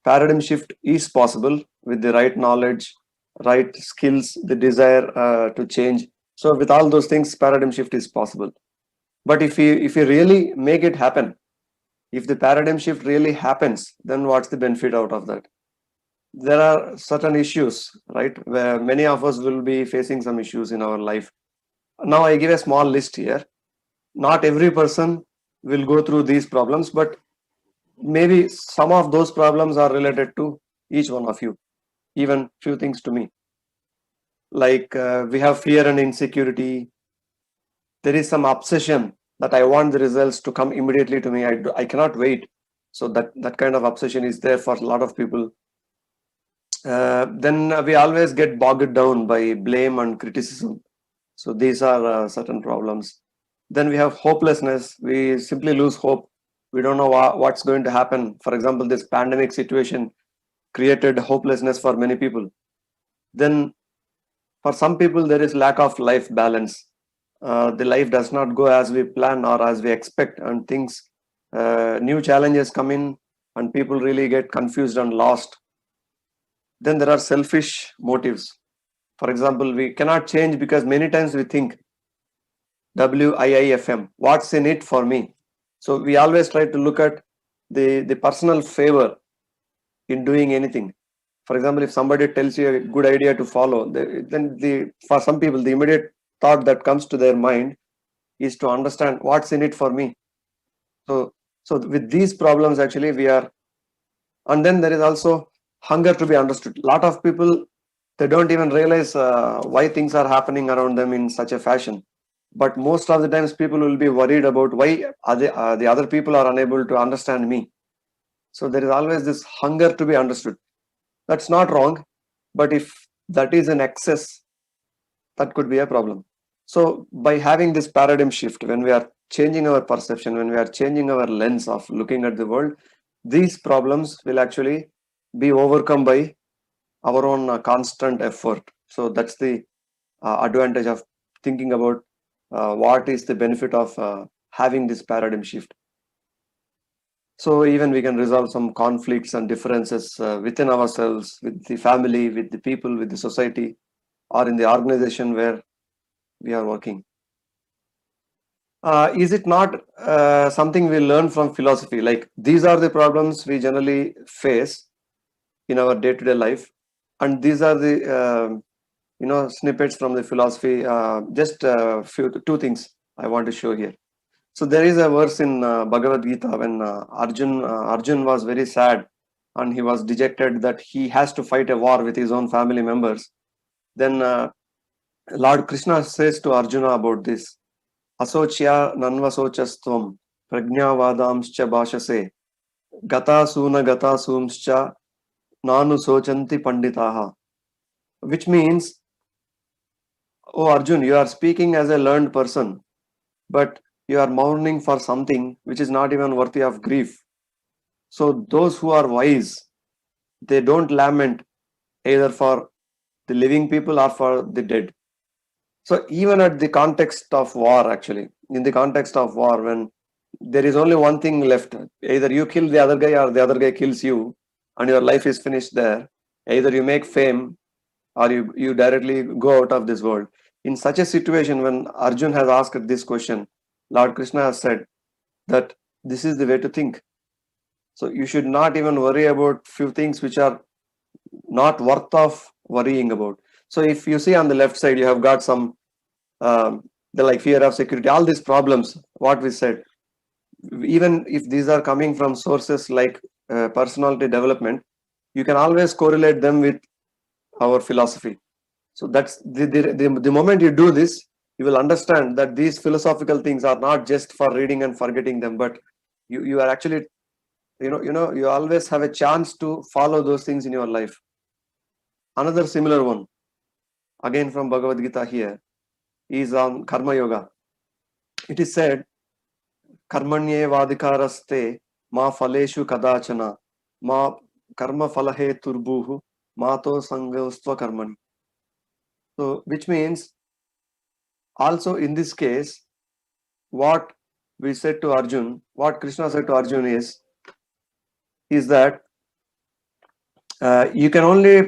paradigm shift is possible with the right knowledge, right skills, the desire to change. So with all those things, paradigm shift is possible. But if you really make it happen, if the paradigm shift really happens, then what's the benefit out of that? There are certain issues, right, where many of us will be facing some issues in our life. Now I give a small list here. Not every person will go through these problems, but maybe some of those problems are related to each one of you, even few things to me. Like we have fear and insecurity. There is some obsession that I want the results to come immediately to me. I cannot wait. So that kind of obsession is there for a lot of people. Then we always get bogged down by blame and criticism. So these are certain problems. Then we have hopelessness. We simply lose hope. We don't know what's going to happen. For example, this pandemic situation created hopelessness for many people. Then for some people, there is lack of life balance. The life does not go as we plan or as we expect, and things, new challenges come in, and people really get confused and lost. Then there are selfish motives. For example, we cannot change because many times we think WIIFM, what's in it for me? So we always try to look at the personal favor in doing anything. For example, if somebody tells you a good idea to follow, then for some people, the immediate thought that comes to their mind is to understand what's in it for me. So, so with these problems, actually, we are, and then there is also hunger to be understood. A lot of people, they don't even realize why things are happening around them in such a fashion. But most of the times, people will be worried about why the other people are unable to understand me. So there is always this hunger to be understood. That's not wrong, but if that is an excess, that could be a problem. So by having this paradigm shift, when we are changing our perception, when we are changing our lens of looking at the world, these problems will actually be overcome by our own constant effort. So that's the advantage of thinking about what is the benefit of having this paradigm shift. So even we can resolve some conflicts and differences within ourselves, with the family, with the people, with the society, or in the organization where we are working. Is it not something we learn from philosophy? Like these are the problems we generally face in our day-to-day life, and these are the snippets from the philosophy. Just few two things I want to show here. So there is a verse in Bhagavad Gita when Arjun was very sad and he was dejected that he has to fight a war with his own family members. Then Lord Krishna says to Arjuna about this: Asochya nanvasochastvam prajnavadamscha bhashase gata suna gata sumscha nanu sochanti panditaha. Which means, oh Arjun, you are speaking as a learned person, but you are mourning for something which is not even worthy of grief. So those who are wise, they don't lament either for the living people or for the dead. So even at the context of war, actually, in the context of war, when there is only one thing left, either you kill the other guy or the other guy kills you, and your life is finished there. Either you make fame or you directly go out of this world. In such a situation, when Arjun has asked this question, Lord Krishna has said that this is the way to think. So you should not even worry about few things which are not worth of worrying about. So if you see on the left side, you have got some the like fear of security, all these problems. What we said, even if these are coming from sources like personality development, you can always correlate them with our philosophy. So that's the moment you do this, you will understand that these philosophical things are not just for reading and forgetting them, but you are actually you always have a chance to follow those things in your life. Another similar one, again from Bhagavad Gita here, is on karma yoga. It is said, karmanye vadikaraste ma faleshu kadachana ma karma falahe turbuhu mato sangostva karmani. So which means, also in this case, what we said to Arjun, what Krishna said to Arjun is that You can only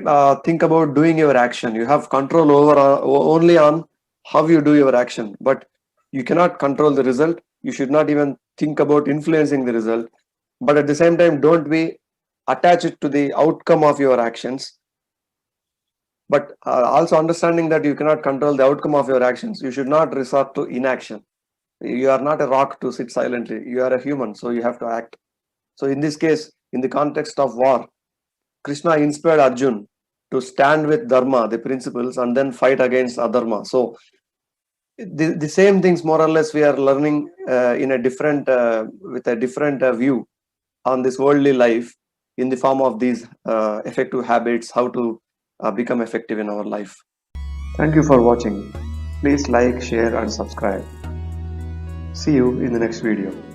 think about doing your action. You have control over only on how you do your action, but you cannot control the result. You should not even think about influencing the result. But at the same time, don't be attached to the outcome of your actions. But also understanding that you cannot control the outcome of your actions, you should not resort to inaction. You are not a rock to sit silently. You are a human, so you have to act. So in this case, in the context of war, Krishna inspired Arjun to stand with Dharma, the principles, and then fight against Adharma. So the same things more or less we are learning in a different with a different view on this worldly life in the form of these effective habits, how to become effective in our life. Thank you for watching. Please like, share, and subscribe. See you in the next video.